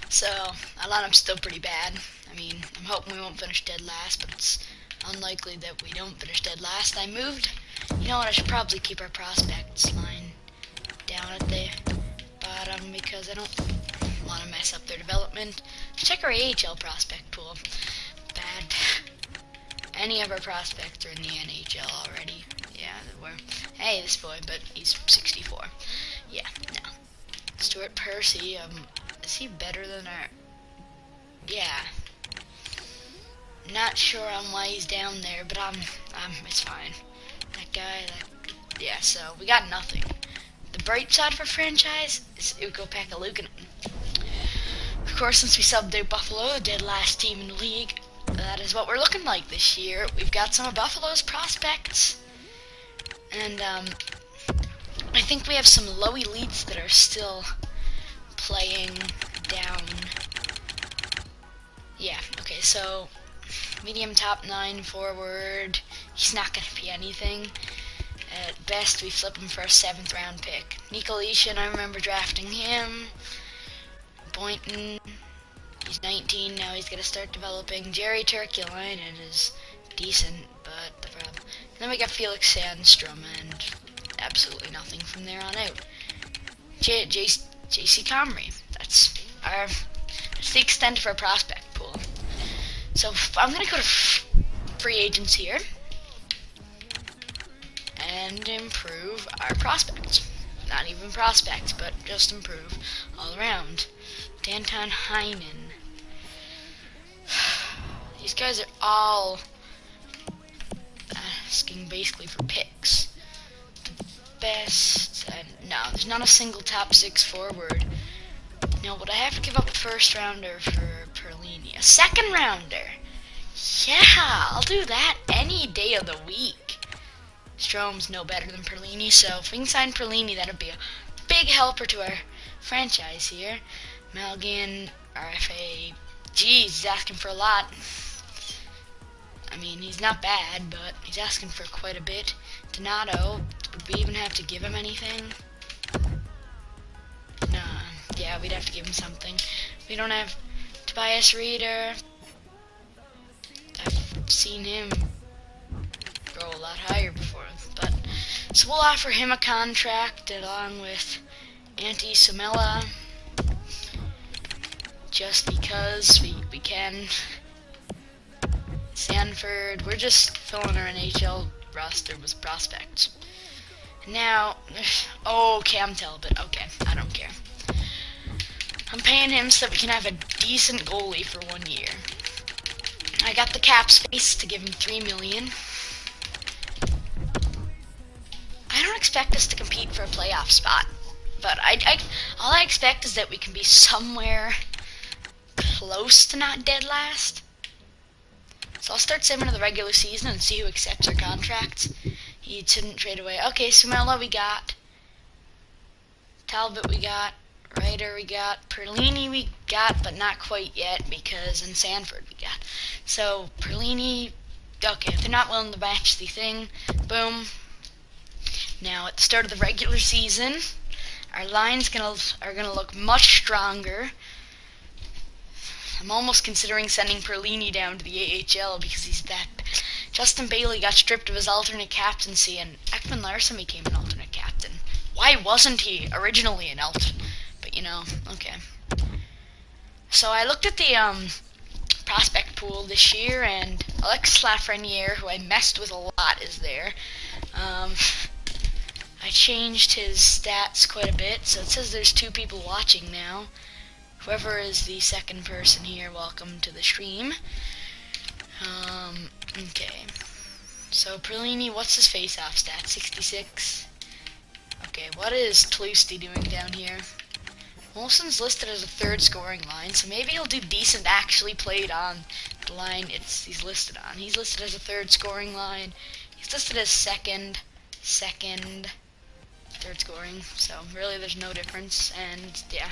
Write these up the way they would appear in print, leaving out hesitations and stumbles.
So our lineup's still pretty bad. I mean, I'm hoping we won't finish dead last, but it's unlikely that we don't finish dead last. I moved. You know what? I should probably keep our prospects line down at the bottom because I don't want to mess up their development. Check our AHL prospect pool. Bad. Any of our prospects are in the NHL already. Yeah, we're. Hey, this boy, but he's 64. Yeah, no. Stuart Percy, is he better than our... Yeah. Not sure on why he's down there, but it's fine. That guy, yeah, so we got nothing. The bright side for franchise is Ukko Pekka. Of course, since we subbed out Buffalo, the dead last team in the league, that is what we're looking like this year. We've got some of Buffalo's prospects, and I think we have some low elites that are still playing down. Yeah, okay, so medium top 9 forward, he's not going to be anything. At best, we flip him for a 7th round pick. Nekozilla, I remember drafting him. Boynton, he's 19, now he's going to start developing. Jerry Turkulainen is decent, but the problem... Then we got Felix Sandstrom, and absolutely nothing from there on out. JC Comrie, that's the extent of our prospect pool. So I'm going to go to free agents here and improve our prospects. Not even prospects, but just improve all around. Danton Heinen. These guys are all asking basically for picks. The best, no, there's not a single top 6 forward. No, but I have to give up a 1st rounder for Perlini. A 2nd rounder! Yeah, I'll do that any day of the week. Strom's no better than Perlini, so if we can sign Perlini, that'd be a big helper to our franchise here. Malgin, RFA, geez, he's asking for a lot. I mean, he's not bad, but he's asking for quite a bit. Donato, would we even have to give him anything? Nah, yeah, we'd have to give him something. We don't have Tobias Reeder. I've seen him grow a lot higher before, but so we'll offer him a contract along with Antti Sumela, just because we can. Sanford, we're just filling our NHL roster with prospects. Now, oh, Cam Talbot, okay, I don't care. I'm paying him so that we can have a decent goalie for 1 year. I got the cap space to give him $3 million. I don't expect us to compete for a playoff spot, but all I expect is that we can be somewhere close to not dead last. So I'll start simming to the regular season and see who accepts our contracts. He didn't trade away. Okay, Sumela we got. Talbot we got. Ryder we got. Perlini we got, but not quite yet because in Sanford we got. So Perlini, okay, if they're not willing to match the thing, boom. Now at the start of the regular season, our lines are gonna look much stronger. I'm almost considering sending Perlini down to the AHL because he's that. Justin Bailey got stripped of his alternate captaincy, and Ekman Larsson became an alternate captain. Why wasn't he originally an alternate? But you know, okay. So I looked at the prospect pool this year, and Alexis Lafreniere, who I messed with a lot, is there. I changed his stats quite a bit, so it says there's 2 people watching now. Whoever is the 2nd person here, welcome to the stream. Okay. So Perlini, what's his face-off stat? 66. Okay, what is Tlusty doing down here? Olsen's listed as a 3rd scoring line, so maybe he'll do decent actually played on the line he's listed on. He's listed as a 3rd scoring line. He's listed as 2nd, 3rd scoring, so really there's no difference, and yeah.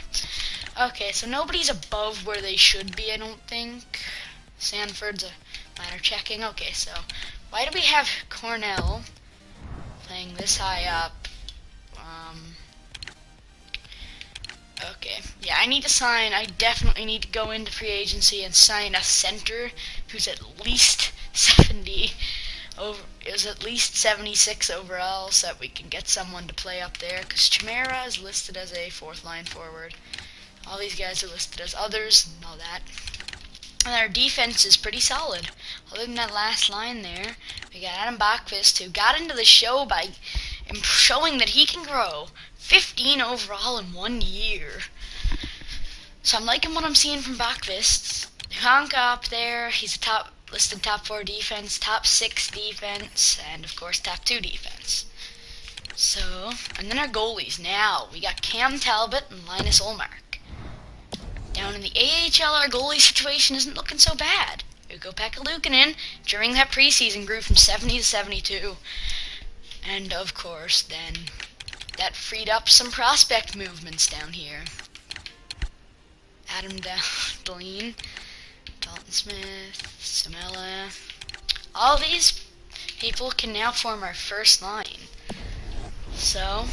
Okay, so nobody's above where they should be, I don't think. Sanford's a minor checking. Okay, so why do we have Cornell playing this high up? Okay, yeah, I definitely need to go into free agency and sign a center who's at least 70 is at least 76 overall, so that we can get someone to play up there, because Chimera is listed as a fourth line forward. All these guys are listed as others and all that. And our defense is pretty solid. Other than that last line there, we got Adam Bachquist, who got into the show by showing that he can grow. 15 overall in 1 year. So I'm liking what I'm seeing from Bachquist. Honka up there, he's a listed top 4 defense, top 6 defense, and of course top 2 defense. So, and then our goalies. Now, we got Cam Talbot and Linus Ullmark. Down in the AHL, our goalie situation isn't looking so bad. Ugo Pekka-Luukkonen, during that preseason, grew from 70 to 72. And of course, then, that freed up some prospect movements down here. Adam Deline, Dalton Smith, Samela. All these people can now form our first line. So,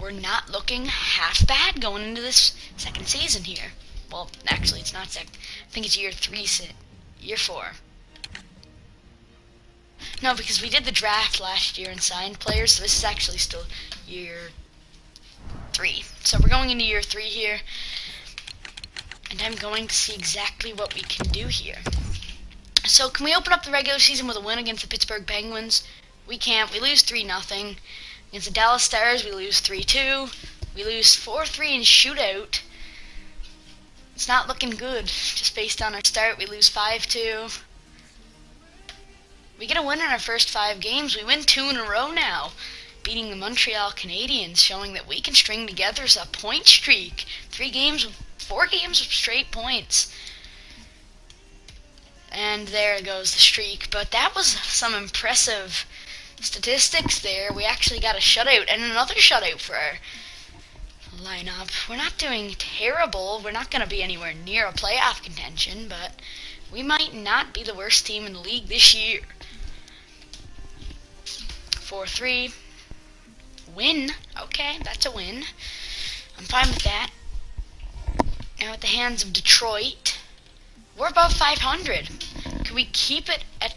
we're not looking half bad going into this second season here. Well, actually, it's not second. I think it's year 4. No, because we did the draft last year and signed players, so this is actually still year 3. So we're going into year 3 here, and I'm going to see exactly what we can do here. So can we open up the regular season with a win against the Pittsburgh Penguins? We can't. We lose 3-0. Against the Dallas Stars, we lose 3-2. We lose 4-3 in shootout. It's not looking good. Just based on our start, we lose 5-2. We get a win in our first 5 games. We win 2 in a row now, beating the Montreal Canadiens, showing that we can string together a point streak. 4 games of straight points. And there goes the streak. But that was some impressive statistics there. We actually got a shutout and another shutout for our lineup. We're not doing terrible. We're not going to be anywhere near a playoff contention, but we might not be the worst team in the league this year. 4-3. Win. Okay, that's a win. I'm fine with that. Now at the hands of Detroit, we're above 500. Can we keep it at...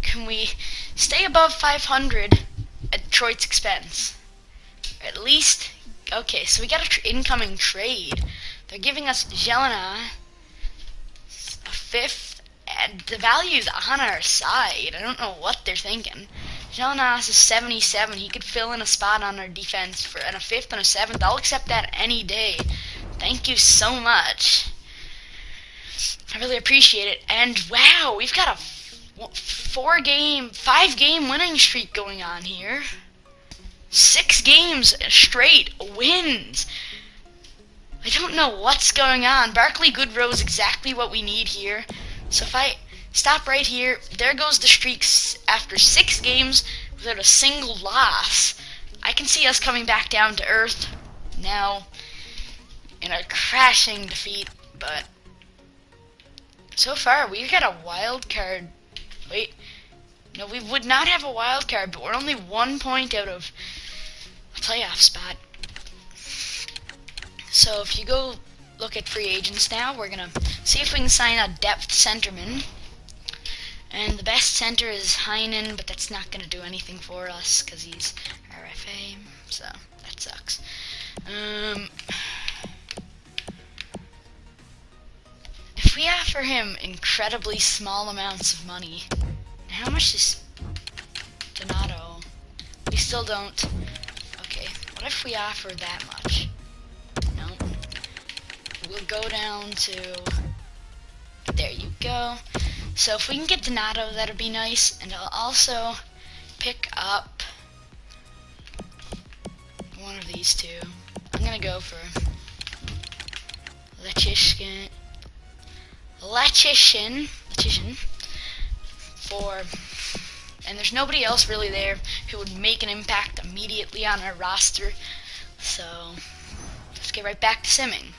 Can we stay above 500 at Detroit's expense? At least... Okay, so we got an incoming trade. They're giving us Jelena, a 5th, and the value's on our side. I don't know what they're thinking. Jelenas is 77. He could fill in a spot on our defense for and a 5th and a 7th. I'll accept that any day. Thank you so much. I really appreciate it. And wow, we've got a 5-game winning streak going on here. 6 games straight wins. I don't know what's going on. Barclay Goodrow is exactly what we need here. So if I stop right here, there goes the streaks after 6 games without a single loss. I can see us coming back down to earth now in a crashing defeat, but so far we've got a wild card. Wait, no, we would not have a wild card, but we're only 1 point out of a playoff spot. So if you go look at free agents now, we're going to see if we can sign a depth centerman. And the best center is Heinen, but that's not going to do anything for us because he's RFA, so that sucks. If we offer him incredibly small amounts of money, how much is Donato? We still don't. Okay, what if we offer that much? No. We'll go down to... There you go. So if we can get Donato, that'd be nice. And I'll also pick up one of these two. I'm gonna go for Lechishkin for, and there's nobody else really there who would make an impact immediately on our roster. So let's get right back to simming.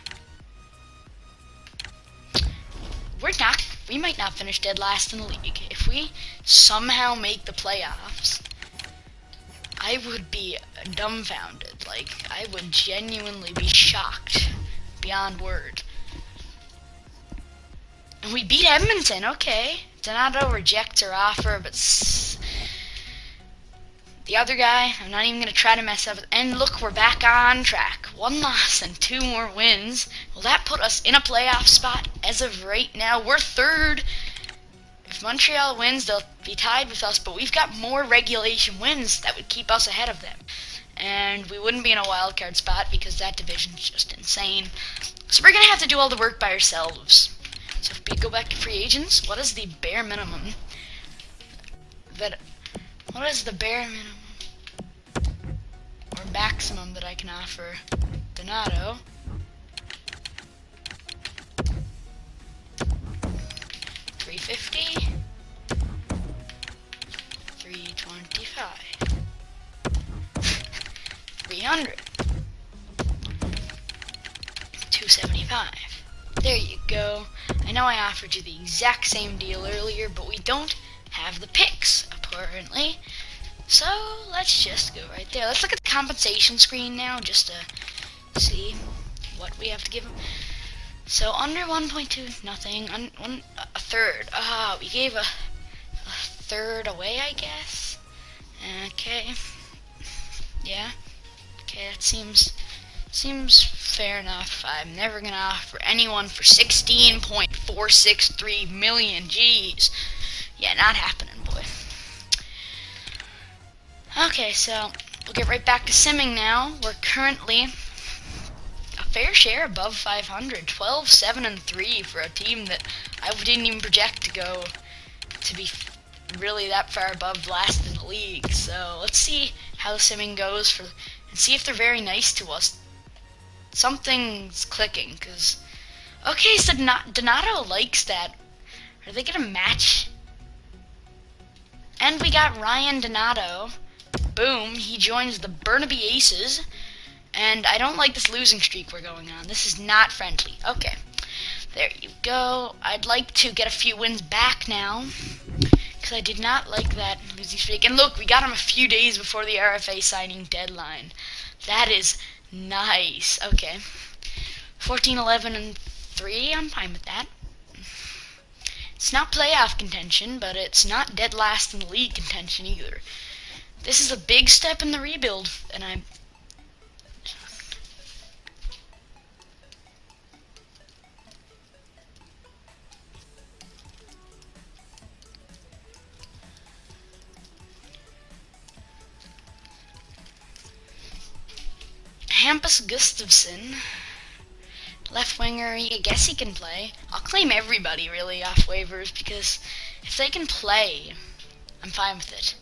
We might not finish dead last in the league. If we somehow make the playoffs, I would be dumbfounded. Like, I would genuinely be shocked beyond word. And we beat Edmonton, okay. Donato rejects our offer, but the other guy, I'm not even going to try to mess up. And look, we're back on track. 1 loss and 2 more wins. Will that put us in a playoff spot? As of right now, we're 3rd. If Montreal wins, they'll be tied with us, but we've got more regulation wins that would keep us ahead of them. And we wouldn't be in a wild card spot because that division's just insane. So we're going to have to do all the work by ourselves. So if we go back to free agents, what is the bare minimum? What is the bare minimum or maximum that I can offer Donato? $350, $325, $300, $275. There you go. I know I offered you the exact same deal earlier, but we don't have the picks, apparently. So, let's just go right there. Let's look at the compensation screen now, just to see what we have to give him. So, under 1.2, nothing. A third. We gave a third away, I guess. Okay. Yeah. Okay, that seems fair enough. I'm never gonna offer anyone for 16.463 million. Jeez. Yeah, not happening, boy. Okay, so we'll get right back to simming now. We're currently a fair share above 500, 12, 7, and 3 for a team that I didn't even project to be really that far above last in the league. So let's see how the simming goes and see if they're very nice to us. Something's clicking, cause okay, so Donato likes that. Are they gonna match? And we got Ryan Donato. Boom, he joins the Burnaby Aces. And I don't like this losing streak we're going on. This is not friendly. Okay, there you go. I'd like to get a few wins back now, because I did not like that losing streak. And look, we got him a few days before the RFA signing deadline. That is nice. Okay, 14, 11, and 3. I'm fine with that. It's not playoff contention, but it's not dead last in the league contention either. This is a big step in the rebuild, and I'm... Hampus Gustafsson, left winger, I guess he can play. I'll claim everybody really off waivers, because if they can play, I'm fine with it.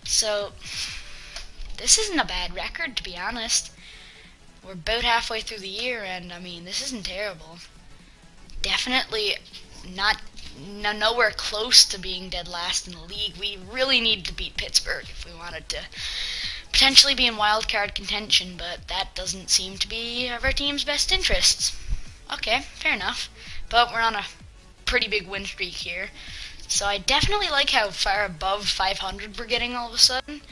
So, this isn't a bad record, to be honest. We're about halfway through the year, and I mean, this isn't terrible. Definitely nowhere close to being dead last in the league. We really need to beat Pittsburgh if we wanted to potentially be in wild card contention, but that doesn't seem to be of our team's best interests. Okay, fair enough. But we're on a pretty big win streak here. So I definitely like how far above 500 we're getting all of a sudden.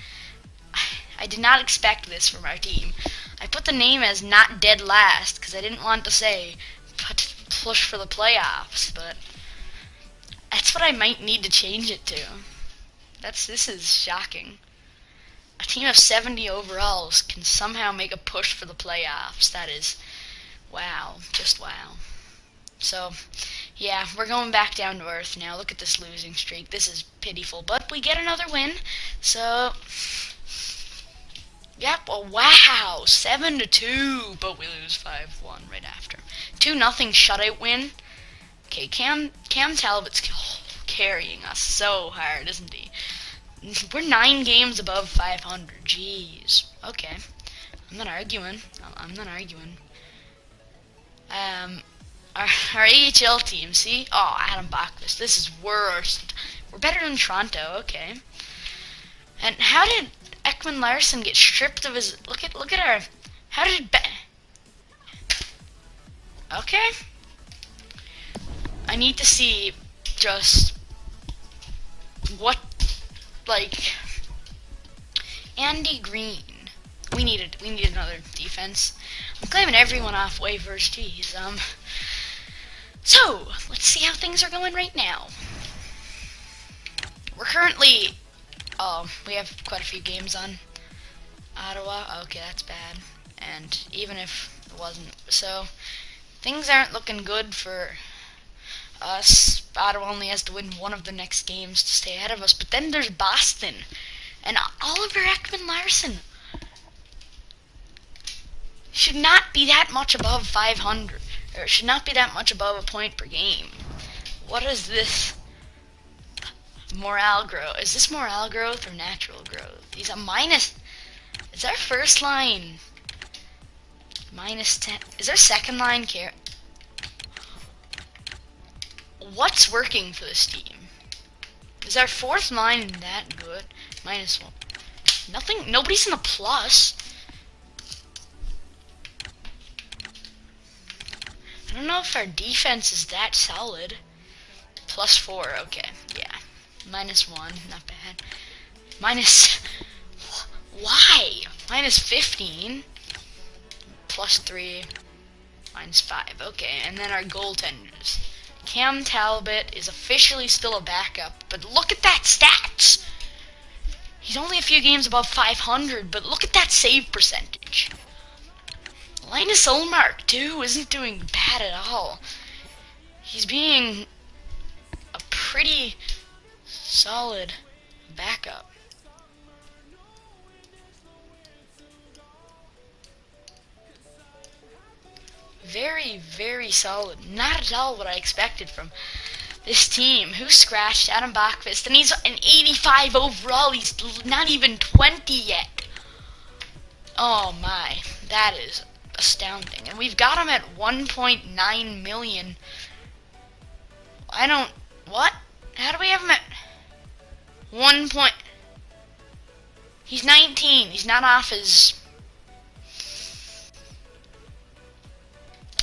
I did not expect this from our team. I put the name as not dead last because I didn't want to say push for the playoffs, but that's what I might need to change it to. This is shocking. A team of 70 overalls can somehow make a push for the playoffs. That is, wow, just wow. So, yeah, we're going back down to earth now. Look at this losing streak. This is pitiful, but we get another win. So, yep, well, wow, 7-2, but we lose 5-1 right after. 2-0 shutout win. Okay, Cam Talbot's carrying us so hard, isn't he? We're 9 games above 500. Jeez. Okay. I'm not arguing. Our AHL team, see? Oh, Adam Bachquist. This is worst. We're better than Toronto. Okay. And how did Ekman Larsson get stripped of his... Look at our... How did... Okay. I need to see just what... Like, Andy Green. We need another defense. I'm claiming everyone off waivers, jeez. So, let's see how things are going right now. We're currently, we have quite a few games on Ottawa. Okay, that's bad. And even if it wasn't, so things aren't looking good for us. Ottawa only has to win one of the next games to stay ahead of us. But then there's Boston and Oliver Ekman-Larsson. Should not be that much above 500, or should not be that much above a point per game. What is this morale growth? Is this morale growth or natural growth? He's a minus. Is our first line minus 10? Is our second line care? What's working for this team? Is our fourth line that good? Minus 1. Nothing. Nobody's in the plus. I don't know if our defense is that solid. Plus 4, okay, yeah. Minus 1, not bad. Minus, why? Minus 15. Plus 3. Minus 5, okay. And then our goaltenders. Cam Talbot is officially still a backup, but look at that stats! He's only a few games above 500, but look at that save percentage. Linus Ullmark, too, isn't doing bad at all. He's being a pretty solid backup. Very, very solid. Not at all what I expected from this team. Who scratched? Adam Bachfist, and he's an 85 overall. He's not even 20 yet. Oh my, that is astounding. And we've got him at 1.9 million. What? How do we have him at 1 point? He's 19. He's not off his,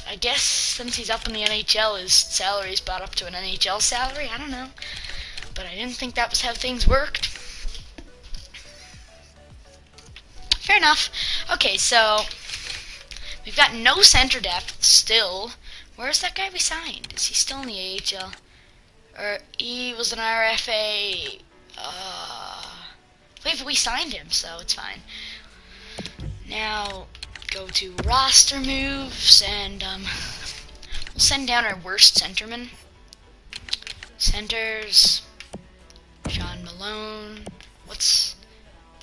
I guess since he's up in the NHL, his salary's brought up to an NHL salary. I don't know. But I didn't think that was how things worked. Fair enough. Okay, so we've got no center depth still. Where's that guy we signed? Is he still in the AHL? Or he was an RFA. We signed him, so it's fine. Now go to roster moves, and we'll send down our worst centerman. Centers. Sean Malone. What's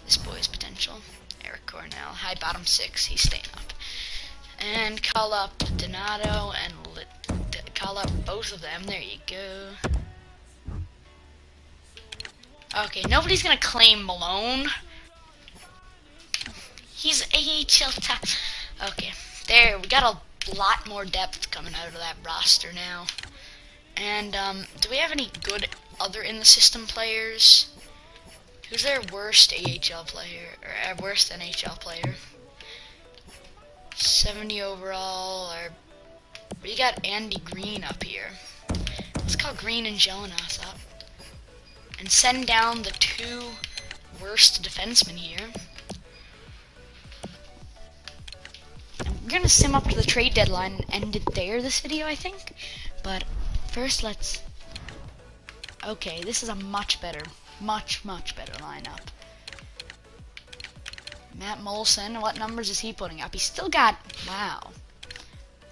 this boy's potential? Eric Cornell. High bottom 6. He's staying up. And call up Donato and call up both of them. There you go. Okay, nobody's gonna claim Malone. He's AHL top. Okay, there, we got a lot more depth coming out of that roster now. And, do we have any good other in the system players? Who's their worst AHL player, or worst NHL player? 70 overall, or we got Andy Green up here. Let's call Green and Jelenas up. And send down the 2 worst defensemen here. And we're gonna sim up to the trade deadline and end it there, this video, I think. But first let's... Okay, this is a much better lineup. Matt Molson, what numbers is he putting up? He's still got... Wow.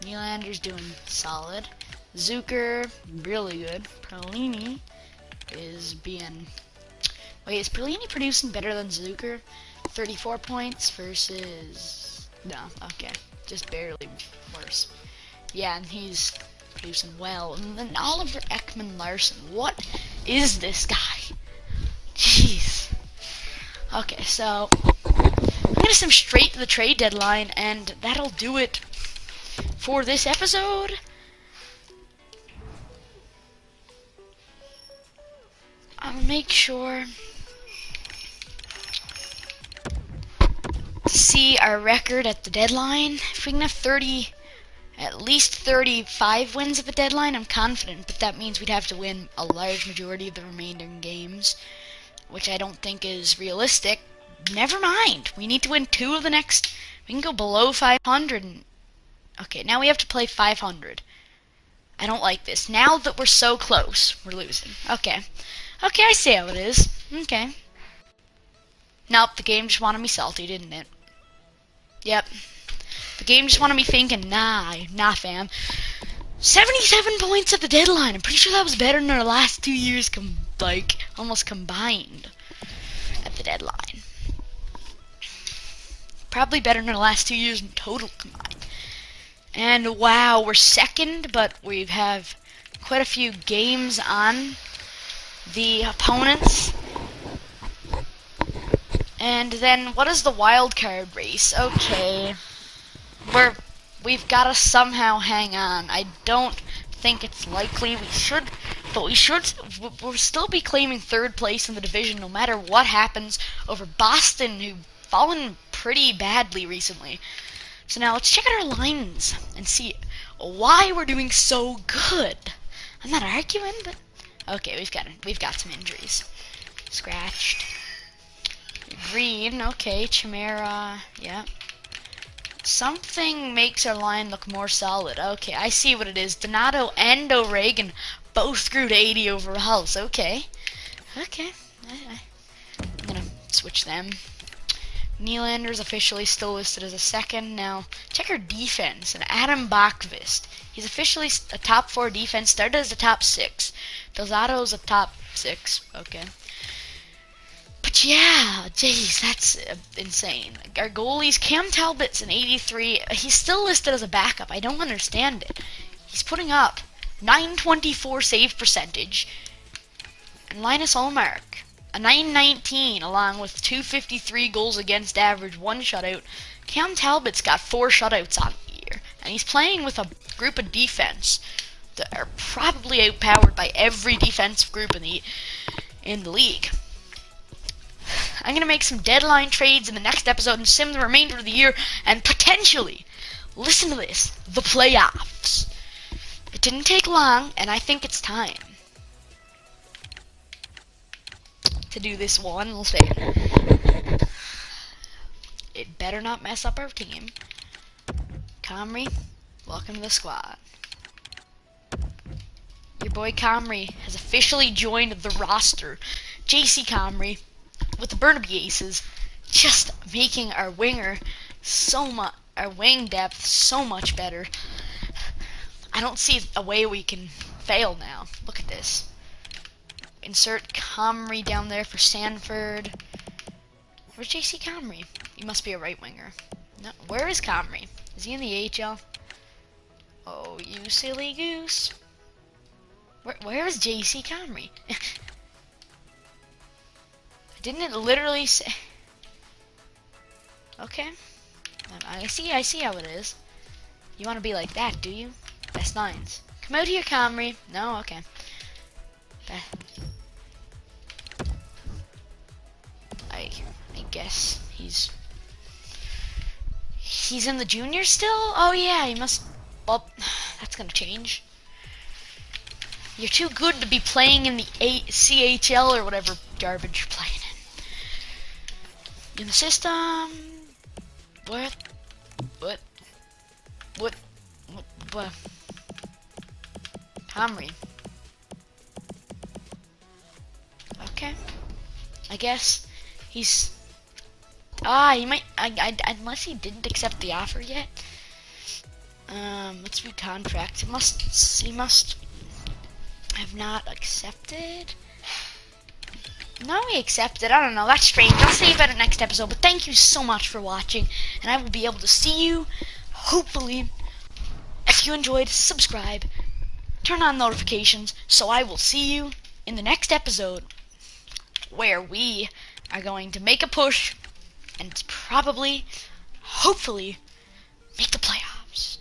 Nylander's doing solid. Zucker, really good. Perlini is being... Wait, is Perlini producing better than Zucker? 34 points versus... No, okay. Just barely worse. Yeah, and he's producing well. And then Oliver Ekman-Larsson. What is this guy? Jeez. Okay, so... I'm gonna sim straight to the trade deadline, and that'll do it for this episode. I'll make sure to see our record at the deadline. If we can have at least 35 wins at the deadline, I'm confident, but that means we'd have to win a large majority of the remaining games, which I don't think is realistic. Never mind. We need to win 2 of the next. We can go below 500 and Okay, now we have to play 500. I don't like this. Now that we're so close, we're losing. Okay. Okay, I see how it is. Okay. Nope, the game just wanted me salty, didn't it? Yep. The game just wanted me thinking, nah, fam. 77 points at the deadline. I'm pretty sure that was better than our last 2 years, almost combined at the deadline. Probably better than our last 2 years in total combined. And wow, we're second, but we have quite a few games on the opponents. And then, what is the wild card race? Okay, we've got to somehow hang on. I don't think it's likely we should, but we'll still be claiming third place in the division no matter what happens over Boston, who've fallen pretty badly recently. So now let's check out our lines and see why we're doing so good. I'm not arguing, but okay, we've got some injuries. Scratched. Green, okay, Chimera, yeah. Something makes our line look more solid. Okay, I see what it is. Donato and O'Regan both screwed 80 overalls. Okay. Okay. I'm gonna switch them. Nylander's officially still listed as a second. Now, check our defense. And Adam Bachvist. He's officially a top 4 defense. Started as a top 6. Delzato's a top 6. Okay. But yeah, jeez, that's insane. Our goalie's Cam Talbot's an 83. He's still listed as a backup. I don't understand it. He's putting up 924 save percentage. And Linus Ullmark, a 919, along with 253 goals against average, 1 shutout. Cam Talbot's got 4 shutouts on the year. And he's playing with a group of defense that are probably outpowered by every defensive group in the league. I'm going to make some deadline trades in the next episode and sim the remainder of the year and potentially, listen to this, the playoffs. It didn't take long, and I think it's time to do this one. We'll say it better not mess up our team. Comrie, welcome to the squad. Your boy Comrie has officially joined the roster. JC Comrie with the Burnaby Aces, just making our wing depth so much better. I don't see a way we can fail now. Look at this. Insert Comrie down there for Sanford. Where's JC Comrie? He must be a right winger. No, where is Comrie? Is he in the AHL? Oh, you silly goose. Where is JC Comrie? Didn't it literally say? Okay. I see how it is. You want to be like that, do you? Best nines. Come out here, Comrie. No, okay. I guess he's in the junior still? Oh yeah, he must. Well, that's gonna change. You're too good to be playing in the CHL or whatever garbage you're playing in the system. What? Comrie. Okay. I guess he's. He might. Unless he didn't accept the offer yet. Let's read contract. He must have not accepted. No, he accepted. I don't know. That's strange. I'll see you about it next episode. But thank you so much for watching, and I will be able to see you, hopefully. If you enjoyed, subscribe, turn on notifications, so I will see you in the next episode, where we are going to make a push and probably, hopefully, make the playoffs.